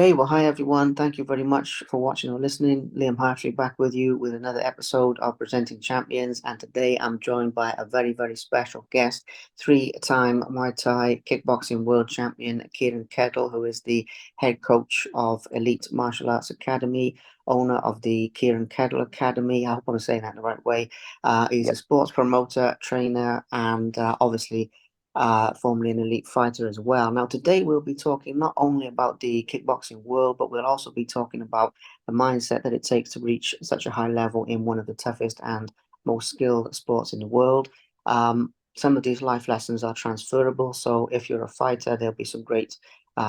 Okay, well, hi everyone. Thank you very much for watching or listening. Liam Hartley back with you with another episode of Presenting Champions. And today I'm joined by a very, very special guest, three-time Muay Thai kickboxing world champion, Kieran Keddle, who is the head coach of Elite Martial Arts Academy, owner of the Kieran Keddle Academy. I hope I'm saying that the right way. He's a Yep. sports promoter, trainer, and obviously formerly an elite fighter as well. Now, today we'll be talking not only about the kickboxing world, but we'll also be talking about the mindset that it takes to reach such a high level in one of the toughest and most skilled sports in the world. Some of these life lessons are transferable. So if you're a fighter, there'll be some great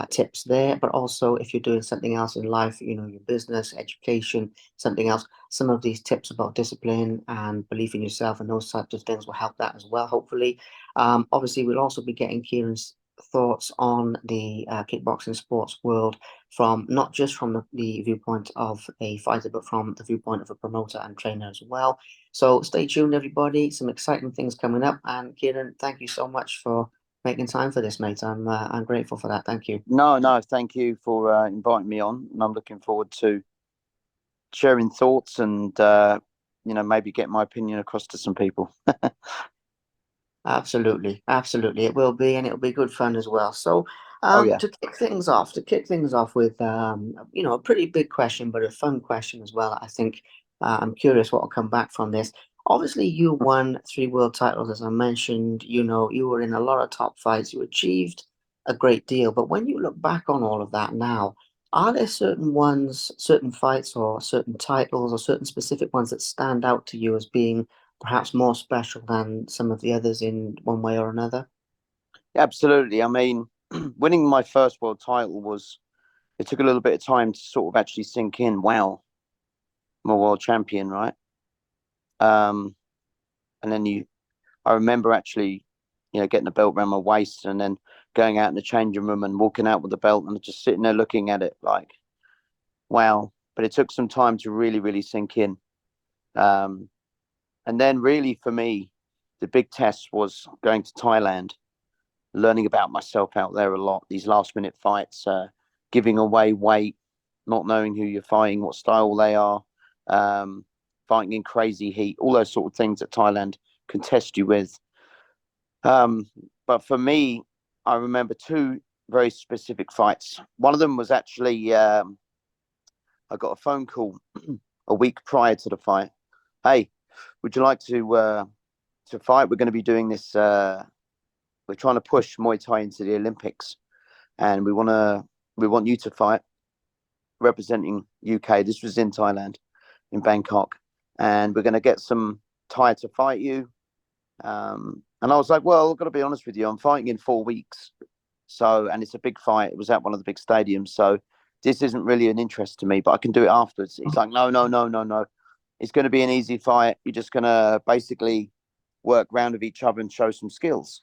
tips there. But also, if you're doing something else in life, your business, education, something else, some of these tips about discipline and belief in yourself and those types of things will help that as well, hopefully. Obviously, we'll also be getting Kieran's thoughts on the kickboxing sports world from not just from the viewpoint of a fighter, but from the viewpoint of a promoter and trainer as well. So stay tuned, everybody. Some exciting things coming up. And Kieran, thank you so much for making time for this, mate. I'm grateful for that. Thank you. No, thank you for inviting me on, and I'm looking forward to sharing thoughts and maybe get my opinion across to some people. Absolutely, absolutely. It will be, and it'll be good fun as well. So, Oh yeah, to kick things off with, a pretty big question, but a fun question as well. I think I'm curious what will come back from this. Obviously, you won three world titles, as I mentioned. You were in a lot of top fights. You achieved a great deal. But when you look back on all of that now, are there certain ones, certain fights, or certain titles, or certain specific ones that stand out to you as being perhaps more special than some of the others in one way or another? absolutely. I mean, winning my first world title was. It took a little bit of time to sort of actually sink in. Wow, I'm a world champion, right? Um, and then I remember actually, getting the belt around my waist and then going out in the changing room and walking out with the belt and just sitting there looking at it like, wow. But it took some time to really, really sink in. Um, and then really for me, the big test was going to Thailand, learning about myself out there a lot. These last minute fights, giving away weight, not knowing who you're fighting, what style they are, um, fighting in crazy heat, all those sort of things that Thailand can test you with. Um, but for me, I remember two very specific fights. One of them was actually I got a phone call a week prior to the fight. Hey, would you like to fight? We're going to be doing this. We're trying to push Muay Thai into the Olympics, and we want you to fight representing UK. This was in Thailand, in Bangkok, and we're going to get some Thai to fight you. And I was like, well, I've got to be honest with you. I'm fighting in 4 weeks, so and it's a big fight. It was at one of the big stadiums, so this isn't really an interest to me. But I can do it afterwards. He's like, no. It's going to be an easy fight. You're just going to basically work round with each other and show some skills.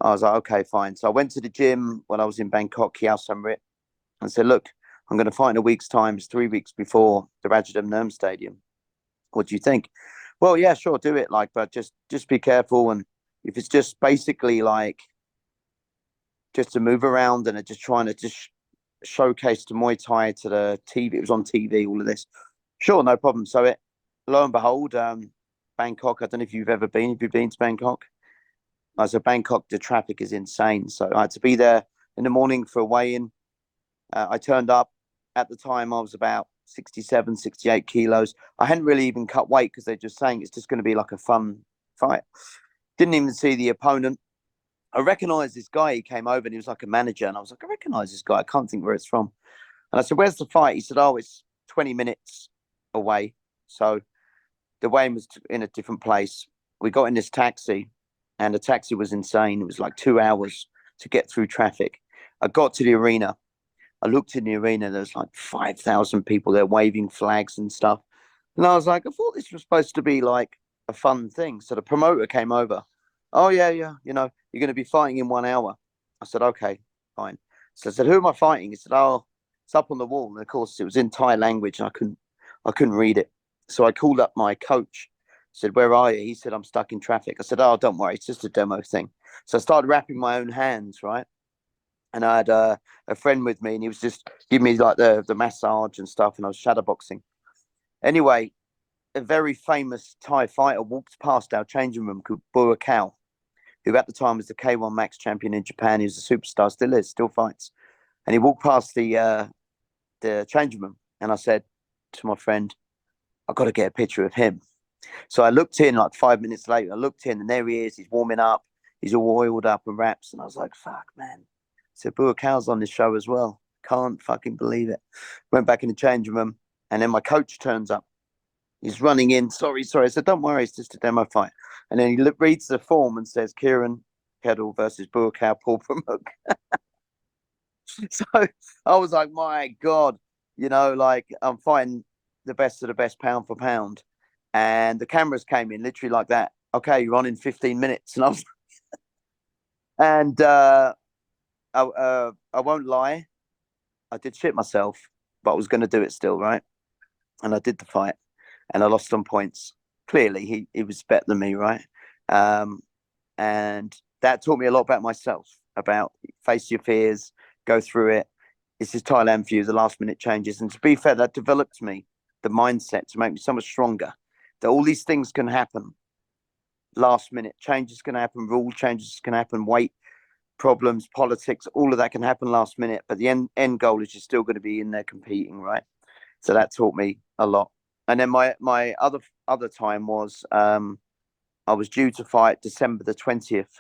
I was like, okay, fine. So I went to the gym when I was in Bangkok, Khao Samrit, and said, look, I'm going to fight in a week's time. It's 3 weeks before the Rajadam Nurm Stadium. What do you think? Well, yeah, sure, do it. Like, but just be careful. And if it's just basically like just to move around and just trying to just showcase the Muay Thai to the TV, it was on TV, all of this. Sure, no problem. So lo and behold, Bangkok. I don't know if you've ever been. Have you been to Bangkok? So Bangkok, the traffic is insane. So I had to be there in the morning for a weigh-in. I turned up. At the time, I was about 67, 68 kilos. I hadn't really even cut weight because they're just saying it's just going to be like a fun fight. Didn't even see the opponent. I recognised this guy. He came over and he was like a manager. And I was like, I recognise this guy. I can't think where it's from. And I said, where's the fight? He said, oh, it's 20 minutes away. So the weigh-in was in a different place. We got in this taxi and the taxi was insane. It was like 2 hours to get through traffic. I got to the arena. I looked in the arena. There's like 5,000 people there waving flags and stuff. And I was like, I thought this was supposed to be like a fun thing. So the promoter came over. Oh, yeah. You're going to be fighting in 1 hour. I said, okay, fine. So I said, who am I fighting? He said, oh, it's up on the wall. And of course, it was in Thai language and I couldn't read it. So I called up my coach. Said, where are you? He said, I'm stuck in traffic. I said, oh, don't worry. It's just a demo thing. So I started wrapping my own hands, right? and I had a friend with me, and he was just giving me like the massage and stuff, and I was shadowboxing. Anyway, a very famous Thai fighter walked past our changing room called Buakaw, who at the time was the K1 Max champion in Japan. He was a superstar, still is, still fights. And he walked past the changing room, and I said to my friend, "I've got to get a picture of him." So I looked in like 5 minutes later. I looked in, and there he is. He's warming up. He's all oiled up and wraps. And I was like, "Fuck, man!" So Buakow's on this show as well. Can't fucking believe it. Went back in the changing room, and then my coach turns up. He's running in. Sorry, sorry. I said, "Don't worry, it's just a demo fight." And then he reads the form and says, "Kieran Keddle versus Buakaw Paul Pramuk." So I was like, "My God, like I'm fighting the best of the best pound for pound." And the cameras came in literally like that. "Okay, you're on in 15 minutes." And and I won't lie, I did shit myself, but I was going to do it still, right? And I did the fight, and I lost on points. Clearly, he was better than me, right? Um, and that taught me a lot about myself, about face your fears, go through it. This is Thailand for you, the last minute changes. And to be fair, that developed me, the mindset to make me so much stronger. That all these things can happen last minute. Changes can happen, rule changes can happen, weight problems, politics, all of that can happen last minute. But the end goal is you're still going to be in there competing, right? So that taught me a lot. And then my other time was I was due to fight December the 20th,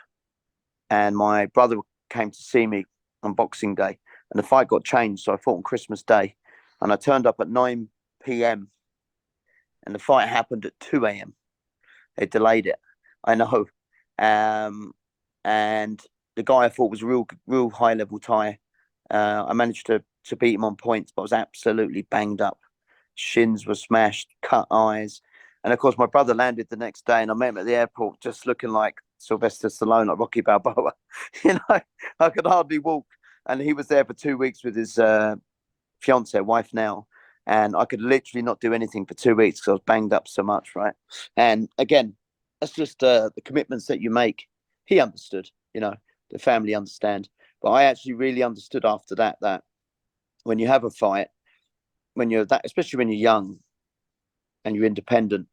and my brother came to see me on Boxing Day, and the fight got changed, so I fought on Christmas Day, and I turned up at 9 p.m. and the fight happened at 2 a.m. They delayed it. I know, and the guy I thought was real high level Thai. I managed to beat him on points, but I was absolutely banged up. Shins were smashed, cut eyes. And of course, my brother landed the next day, and I met him at the airport just looking like Sylvester Stallone, like Rocky Balboa. I could hardly walk. And he was there for 2 weeks with his fiance, wife now. And I could literally not do anything for 2 weeks because I was banged up so much, right? And again, that's just the commitments that you make. He understood, the family understand. But I actually really understood after that when you have a fight, when you're that, especially when you're young and you're independent,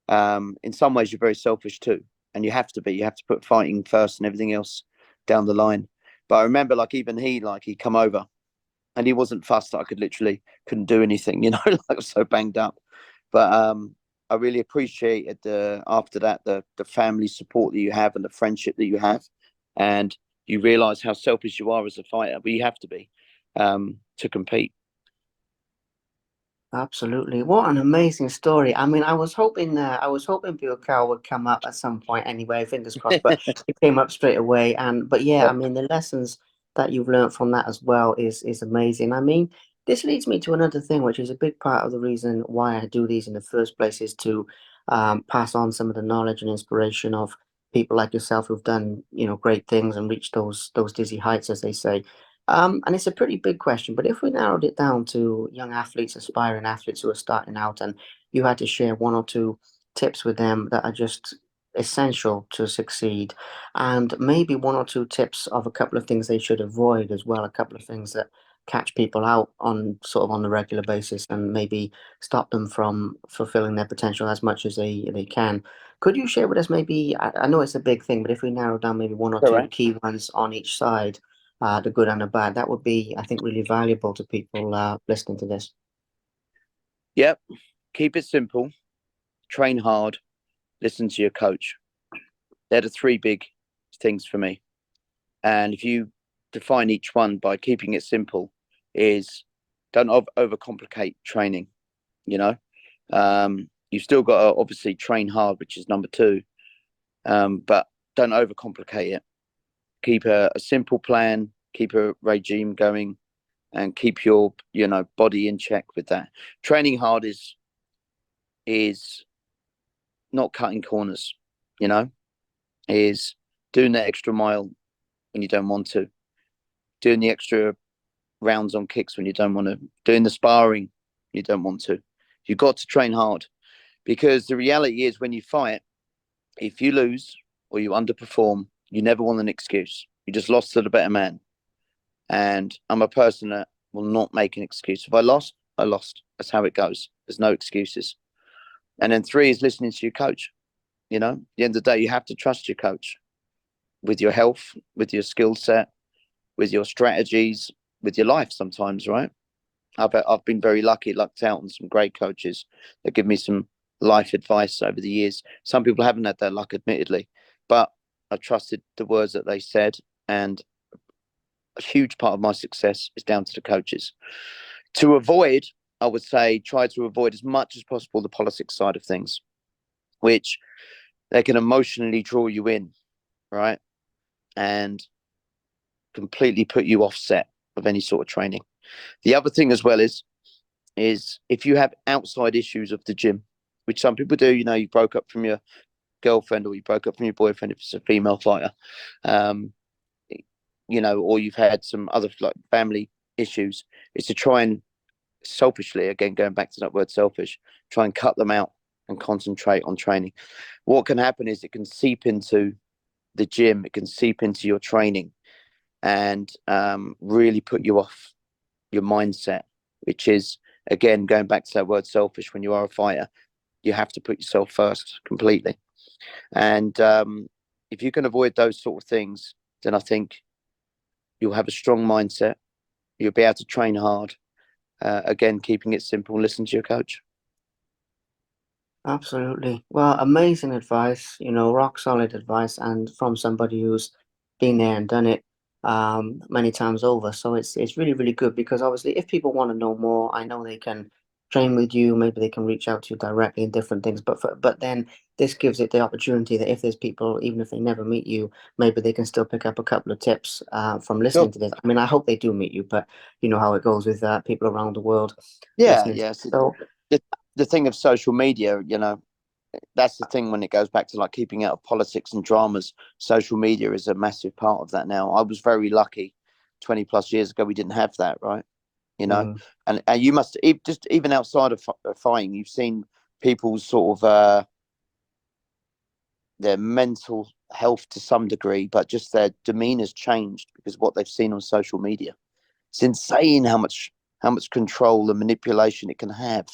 in some ways you're very selfish too, and you have to be. You have to put fighting first and everything else down the line. But I remember, like even he come over, and he wasn't fussed that I couldn't do anything, like I was so banged up. But I really appreciated after that the family support that you have and the friendship that you have, and you realise how selfish you are as a fighter, but you have to be to compete. Absolutely. What an amazing story. I mean, I was hoping Bill Cow would come up at some point anyway, fingers crossed, but it came up straight away. But yeah, I Yep. mean, the lessons that you've learned from that as well is amazing. I mean, this leads me to another thing, which is a big part of the reason why I do these in the first place, is to pass on some of the knowledge and inspiration of people like yourself who've done, great things and reached those dizzy heights, as they say. And it's a pretty big question, but if we narrowed it down to young athletes, aspiring athletes who are starting out, and you had to share one or two tips with them that are just essential to succeed, and maybe one or two tips of a couple of things they should avoid as well, a couple of things that catch people out on sort of on the regular basis and maybe stop them from fulfilling their potential as much as they can. Could you share with us maybe, I know it's a big thing, but if we narrow down maybe one or All two right. key ones on each side, the good and the bad. That would be, I think, really valuable to people listening to this. Yep. Keep it simple. Train hard. Listen to your coach. They're the three big things for me. And if you define each one by keeping it simple, is don't overcomplicate training. You know, you've still got to obviously train hard, which is number two, but don't overcomplicate it. Keep a simple plan. Keep a regime going, and keep your body in check with that. Training hard is not cutting corners. You know, is doing the extra mile when you don't want to, doing the extra rounds on kicks when you don't want to, doing the sparring you don't want to. You've got to train hard, because the reality is when you fight, if you lose or you underperform, you never want an excuse. You just lost to the better man. And I'm a person that will not make an excuse. If I lost, I lost. That's how it goes. There's no excuses. And then three is listening to your coach. At the end of the day, you have to trust your coach with your health, with your skill set, with your strategies, with your life sometimes, right? I've been very lucked out on some great coaches that give me some life advice over the years. Some people haven't had that luck, admittedly, but I trusted the words that they said, and a huge part of my success is down to the coaches. To avoid, I would say, try to avoid as much as possible the politics side of things, which they can emotionally draw you in, right? And completely put you offset of any sort of training. The other thing as well is if you have outside issues of the gym, which some people do, you broke up from your girlfriend or you broke up from your boyfriend if it's a female fighter, um, or you've had some other like family issues, is to try and selfishly, again, going back to that word selfish, try and cut them out and concentrate on training. What can happen is it can seep into the gym, it can seep into your training and really put you off your mindset, which is, again, going back to that word selfish, when you are a fighter, you have to put yourself first completely. And if you can avoid those sort of things, then I think you'll have a strong mindset. You'll be able to train hard. Again, keeping it simple, listen to your coach. Absolutely. Well, amazing advice, rock solid advice, and from somebody who's been there and done it many times over. So it's really, really good because obviously if people want to know more, I know they can train with you, maybe they can reach out to you directly in different things. But then this gives it the opportunity that if there's people, even if they never meet you, maybe they can still pick up a couple of tips from listening Sure. to this. I mean, I hope they do meet you, but you know how it goes with people around the world Yeah, listening to yes. so The thing of social media, that's the thing when it goes back to like keeping out of politics and dramas. Social media is a massive part of that now. I was very lucky 20 plus years ago, we didn't have that, right? You know, mm, and you must just even outside of fighting, you've seen people's sort of their mental health to some degree, but just their demeanor's changed because of what they've seen on social media. It's insane how much control and manipulation it can have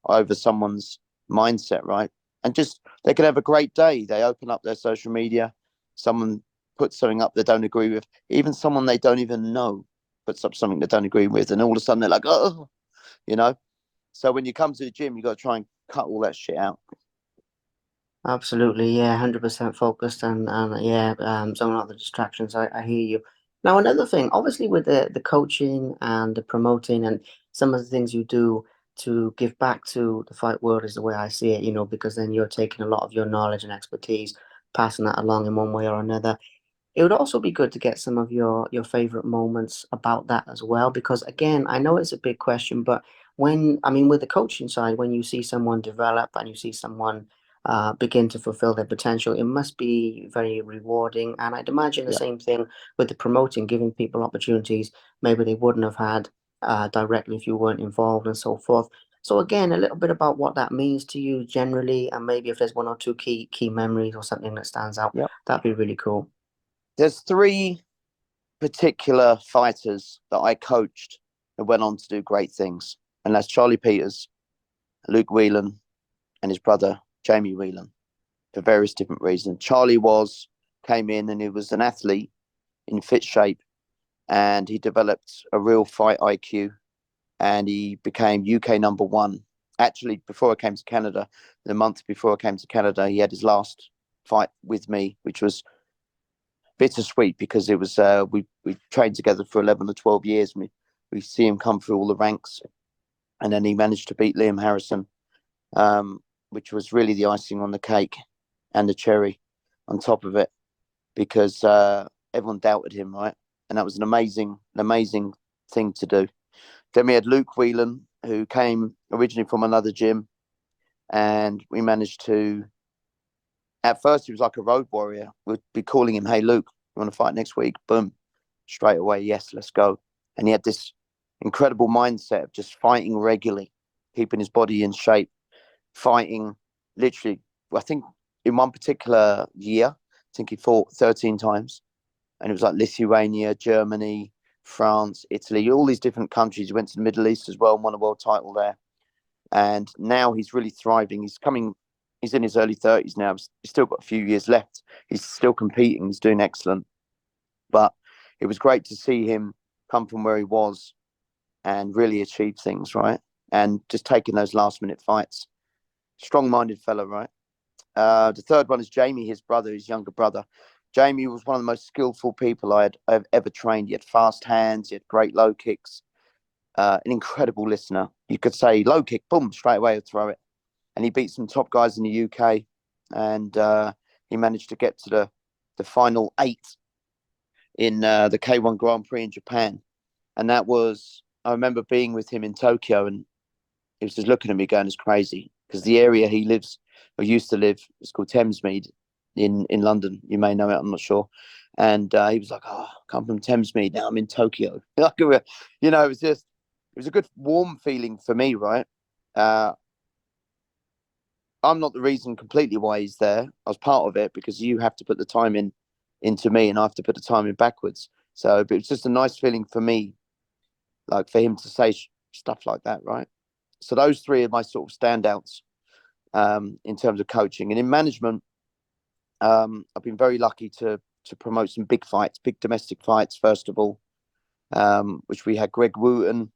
over someone's mindset, right? And just they could have a great day. They open up their social media, someone puts something up they don't agree with, even someone they don't even know puts up something they don't agree with, and all of a sudden they're like, oh, you know. So when you come to the gym, you got to try and cut all that shit out. absolutely, yeah, 100% focused and yeah, zone out the distractions. I hear you. Now, another thing, obviously, with the coaching and the promoting and some of the things you do to give back to the fight world is the way I see it, because then you're taking a lot of your knowledge and expertise, passing that along in one way or another. It would also be good to get some of your favorite moments about that as well, because again, I know it's a big question, but I mean, with the coaching side, when you see someone develop and you see someone begin to fulfill their potential, it must be very rewarding. And I'd imagine the Yeah, same thing with the promoting, giving people opportunities maybe they wouldn't have had directly if you weren't involved and so forth. So again, a little bit about what that means to you generally, and maybe if there's one or two key memories or something that stands out, yeah. that'd be really cool. There's three particular fighters that I coached that went on to do great things, and that's Charlie Peters, Luke Whelan, and his brother Jamie Whelan, for various different reasons. Charlie came in and he was an athlete in fit shape, and he developed a real fight IQ, and he became UK number one. Actually, before I came to Canada, the month before I came to Canada, he had his last fight with me, which was bittersweet because it was we trained together for 11 or 12 years. We see him come through all the ranks, and then he managed to beat Liam Harrison, um, which was really the icing on the cake and the cherry on top of it because everyone doubted him, right? And that was an amazing thing to do. Then we had Luke Whelan, who came originally from another gym, and we managed to. At first, he was like a road warrior. We'd be calling him, "Hey, Luke, you want to fight next week?" Boom, straight away, yes, let's go. And he had this incredible mindset of just fighting regularly, keeping his body in shape, fighting literally. I think in one particular year, I think he fought 13 times, and it was like Lithuania, Germany, France, Italy, all these different countries. He went to the Middle East as well and won a world title there. And now he's really thriving. He's in his early 30s now. He's still got a few years left. He's still competing. He's doing excellent. But it was great to see him come from where he was and really achieve things, right? And just taking those last minute fights. Strong minded fellow, right? The third one is Jamie, his brother, his younger brother. Jamie was one of the most skillful people I've ever trained. He had fast hands, he had great low kicks, an incredible listener. You could say low kick, boom, straight away he'd throw it. And he beat some top guys in the UK, and he managed to get to the final 8 in the K1 Grand Prix in Japan. And that was, I remember being with him in Tokyo, and he was just looking at me going, it's crazy. Because the area he lives or used to live is called Thamesmead in London. You may know it, I'm not sure. And he was like, oh, I come from Thamesmead, now I'm in Tokyo. You know, it was a good warm feeling for me, right? I'm not the reason completely why he's there. I was part of it because you have to put the time into me, and I have to put the time in backwards. So, but it's just a nice feeling for me, like for him to say stuff like that, right? So those three are my sort of standouts in terms of coaching. And in management, I've been very lucky to promote some big fights, big domestic fights, first of all, which we had Greg Wooten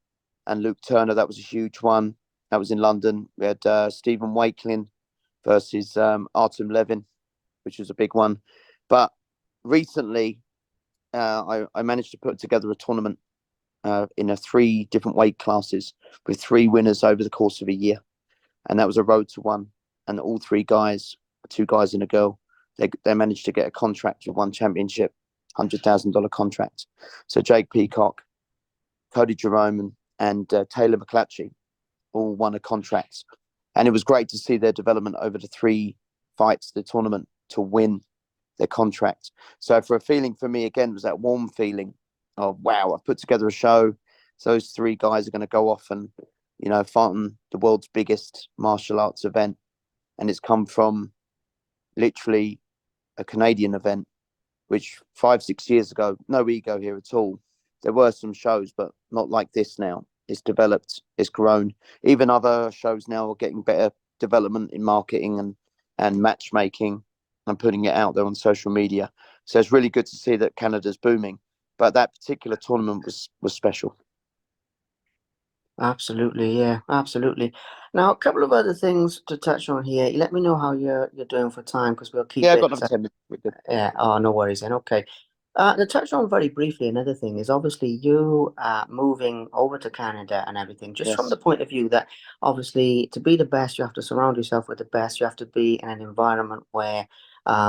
and Luke Turner. That was a huge one. That was in London. We had Stephen Wakelin versus Artem Levin, which was a big one. But recently, I managed to put together a tournament in 3 different weight classes with 3 winners over the course of a year. And that was a road to one. And all 3 guys, 2 guys and a girl, they managed to get a contract with one championship, $100,000 contract. So Jake Peacock, Cody Jerome, and Taylor McClatchy all won a contract. And it was great to see their development over the 3 fights, the tournament, to win their contract. So for a feeling for me, again, was that warm feeling of, wow, I've put together a show. So those 3 guys are going to go off and, you know, fight on the world's biggest martial arts event. And it's come from literally a Canadian event, which 5-6 years ago, no ego here at all. There were some shows, but not like this now. It's developed, it's grown. Even other shows now are getting better development in marketing and matchmaking and putting it out there on social media. So it's really good to see that Canada's booming. But that particular tournament was special. Absolutely, yeah, absolutely. Now, a couple of other things to touch on here. Let me know how you're doing for time because we'll Yeah, keep I got it. another 10 minutes. We're good. Yeah, oh, no worries then. Okay. To touch on very briefly, another thing is obviously you moving over to Canada and everything, just from the Yes. point of view that obviously to be the best, you have to surround yourself with the best. You have to be in an environment where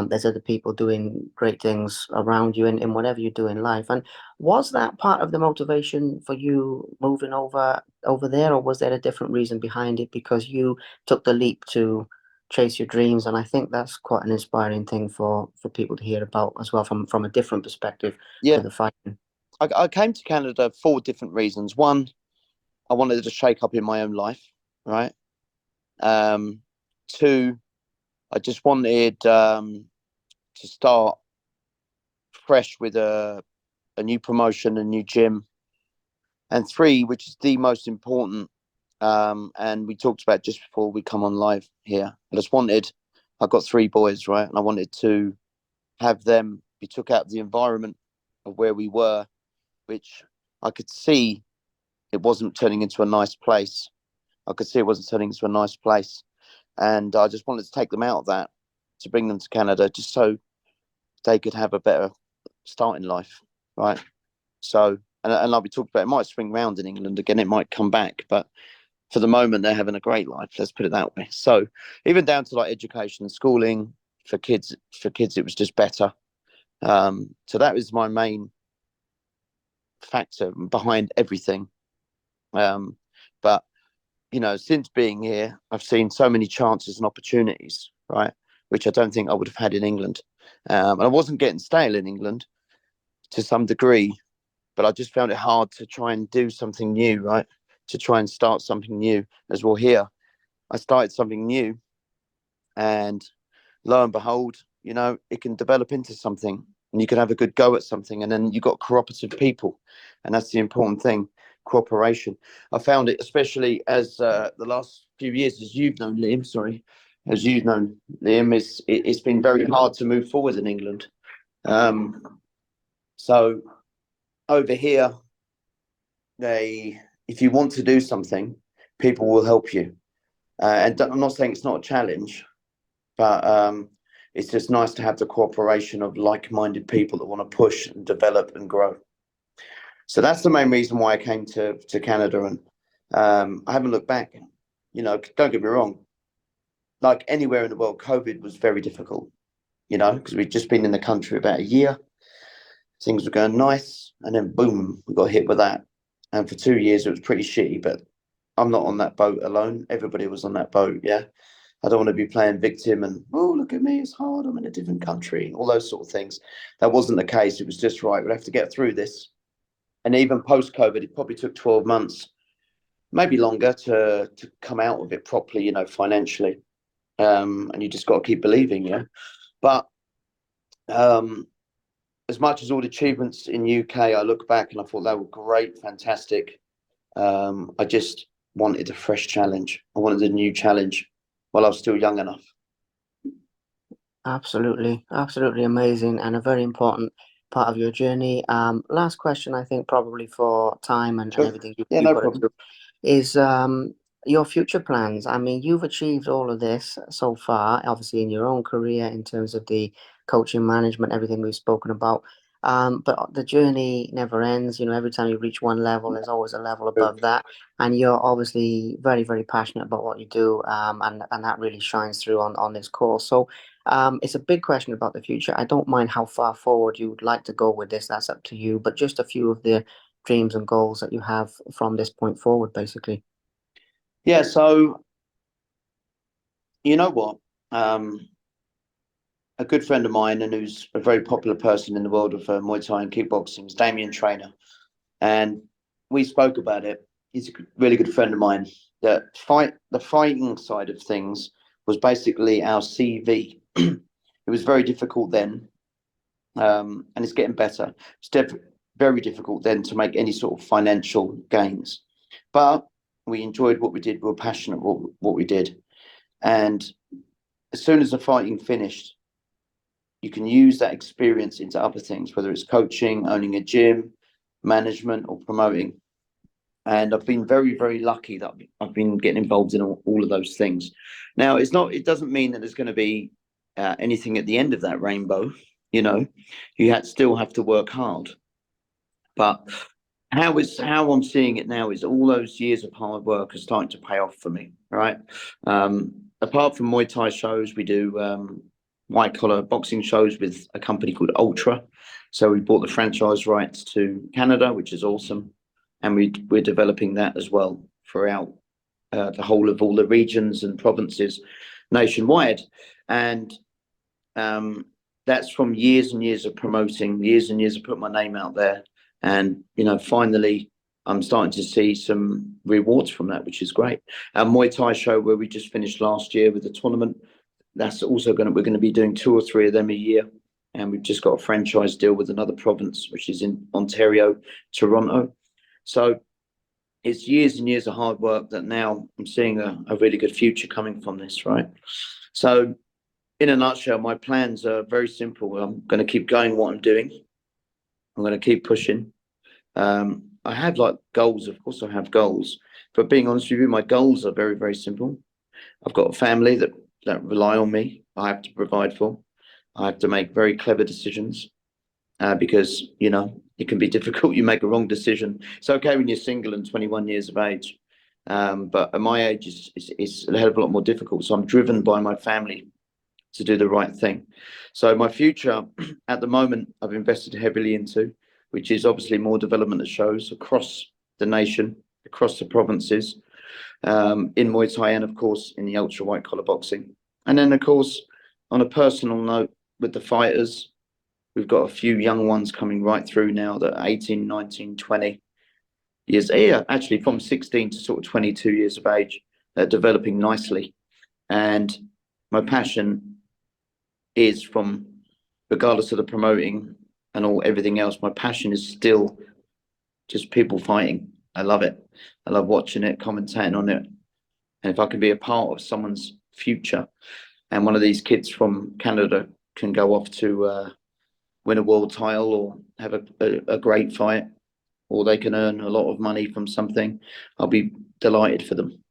there's other people doing great things around you in whatever you do in life. And was that part of the motivation for you moving over there, or was there a different reason behind it because you took the leap to chase your dreams? And I think that's quite an inspiring thing for people to hear about as well from a different perspective to Yeah. the fighting. I came to Canada for different reasons. One, I wanted to shake up in my own life, right? Um, 2, I just wanted to start fresh with a new promotion, a new gym. And 3, which is the most important, and we talked about just before we come on live here. I've got 3 boys, right? And I wanted to have them be took out of the environment of where we were, which I could see it wasn't turning into a nice place. I could see it wasn't turning into a nice place. And I just wanted to take them out of that to bring them to Canada just so they could have a better start in life, right? So, and like we talked about, it might swing round in England again, it might come back, but for the moment, they're having a great life. Let's put it that way. So, even down to like education and schooling for kids, it was just better. So that was my main factor behind everything. Um, but you know, since being here, I've seen so many chances and opportunities, right, which I don't think I would have had in England. And I wasn't getting stale in England to some degree, but I just found it hard to try and do something new, right? To try and start something new as well. Here, I started something new, and lo and behold, you know, it can develop into something. and you can have a good go at something, and then you've got cooperative people, and that's the important thing, cooperation. I found it, especially as the last few years, as you've known, Liam, sorry, as you've known, Liam, it's been very hard to move forward in England. So over here, if you want to do something, people will help you. And I'm not saying it's not a challenge, but it's just nice to have the cooperation of like-minded people that want to push and develop and grow. So that's the main reason why I came to Canada, and I haven't looked back. You know, don't get me wrong. Like anywhere in the world, COVID was very difficult. You know, because we'd just been in the country about a year, things were going nice, and then boom, we got hit with that. And for 2 years, it was pretty shitty. But I'm not on that boat alone. Everybody was on that boat. Yeah. I don't want to be playing victim and, oh, look at me, it's hard, I'm in a different country, all those sort of things. That wasn't the case. It was just right. We have to get through this. And even post COVID, it probably took 12 months, maybe longer, to come out of it properly, you know, financially. And you just got to keep believing, yeah. But as much as all the achievements in UK, I look back and I thought they were great, fantastic. I just wanted a fresh challenge. I wanted a new challenge while I was still young enough. Absolutely, absolutely amazing, and a very important part of your journey. Last question, I think, probably for time and Sure. everything Yeah, you've no got to problem. do, is your future plans. I mean, you've achieved all of this so far, obviously in your own career, in terms of the coaching, management, everything we've spoken about. But the journey never ends. You know, every time you reach one level, there's always a level above that. And you're obviously very, very passionate about what you do, and that really shines through on this course. So, it's a big question about the future. I don't mind how far forward you would like to go with this. That's up to you. But just a few of the dreams and goals that you have from this point forward, basically. Yeah, so you know what? Um, a good friend of mine, and who's a very popular person in the world of Muay Thai and kickboxing, is Damien Trainer, and we spoke about it. He's a really good friend of mine. The fighting side of things was basically our CV. It was very difficult then, and it's getting better. Very difficult then to make any sort of financial gains, but we enjoyed what we did. We were passionate what we did, and as soon as the fighting finished, you can use that experience into other things, whether it's coaching, owning a gym, management, or promoting. And I've been very, very lucky that I've been getting involved in all of those things. Now, it's not. It doesn't mean that there's going to be anything at the end of that rainbow. You know, still have to work hard. But how I'm seeing it now is all those years of hard work are starting to pay off for me. Right. Apart from Muay Thai shows, we do white collar boxing shows with a company called Ultra. So we bought the franchise rights to Canada, which is awesome, and we're developing that as well throughout the whole of all the regions and provinces nationwide. And that's from years and years of promoting, years and years of putting my name out there. And, you know, finally, I'm starting to see some rewards from that, which is great. Our Muay Thai show, where we just finished last year with the tournament, that's also we're going to be doing 2 or 3 of them a year. And we've just got a franchise deal with another province, which is in Ontario, Toronto. So it's years and years of hard work that now I'm seeing a really good future coming from this, right? So in a nutshell, my plans are very simple. I'm going to keep going what I'm doing. I'm going to keep pushing. I have like goals. Of course, I have goals. But being honest with you, my goals are very, very simple. I've got a family that rely on me. I have to provide for. I have to make very clever decisions because, you know, it can be difficult. You make a wrong decision. It's okay when you're single and 21 years of age. But at my age, it's a hell of a lot more difficult. So I'm driven by my family to do the right thing. So my future at the moment, I've invested heavily into, which is obviously more development of shows across the nation, across the provinces, in Muay Thai and of course in the ultra white collar boxing. And then of course, on a personal note with the fighters, we've got a few young ones coming right through now that are 18, 19, 20 years, yeah, actually from 16 to sort of 22 years of age. They're developing nicely. And my passion is from regardless of the promoting and everything else, my passion is still just people fighting. I love it. I love watching it, commentating on it. And if I can be a part of someone's future, and one of these kids from Canada can go off to win a world title or have a great fight, or they can earn a lot of money from something, I'll be delighted for them.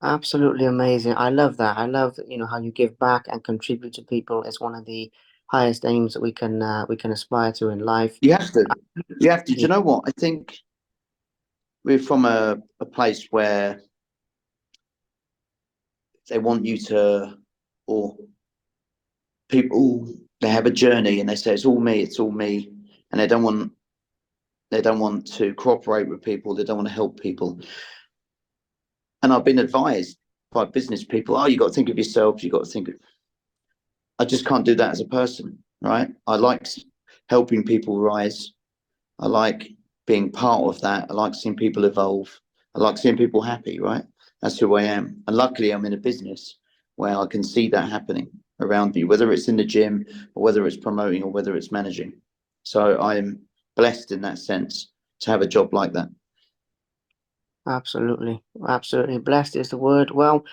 Absolutely amazing. I love that. I love, how you give back and contribute to people. It's one of the highest aims that we can aspire to in life. You have to. You have to. Do Yeah, you know what? I think we're from a place where they want you to, or people, they have a journey and they say it's all me, and they don't want to cooperate with people. They don't want to help people. And I've been advised by business people, oh, you got to think of yourself. You got to think of, I just can't do that as a person, right? I like helping people rise. I like being part of that. I like seeing people evolve. I like seeing people happy, right? That's who I am. And luckily, I'm in a business where I can see that happening around me, whether it's in the gym or whether it's promoting or whether it's managing. So I'm blessed in that sense to have a job like that. absolutely. Absolutely. Blessed is the word. Well,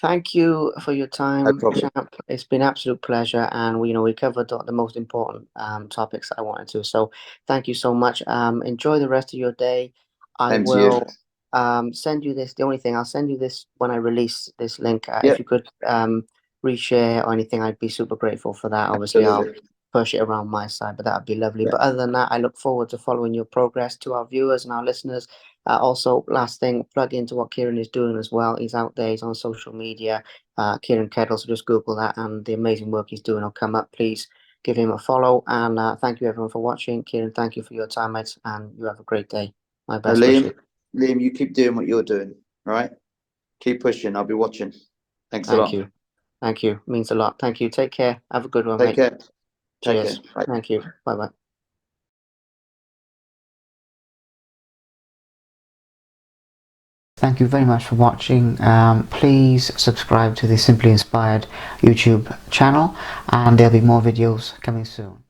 thank you for your No time, problem. champ. It's been absolute pleasure, and we covered the most important topics I wanted to. So thank you so much. Enjoy the rest of your day. I Same to you. will send you this. The only thing I'll send you this when I release this link. If Yeah, you could reshare or anything, I'd be super grateful for that. Obviously, I'll absolutely. push it around my side, but that'd be lovely. Yeah. But other than that, I look forward to following your progress to our viewers and our listeners. Also, last thing, plug into what Kieran is doing as well. He's out there, he's on social media, Kieran Keddle. So just Google that and the amazing work he's doing will come up. Please give him a follow. And thank you, everyone, for watching. Kieran, thank you for your time, mate, and you have a great day. My Now, best wishes. Liam, you keep doing what you're doing, right? Keep pushing. I'll be watching. Thanks a Thank lot. you. Thank you. Means a lot. Thank you. Take care. Have a good one, Take mate. care. Take care. Cheers. Bye. Thank you. Bye bye. Thank you very much for watching. Please subscribe to the Simply Inspired YouTube channel, and there'll be more videos coming soon.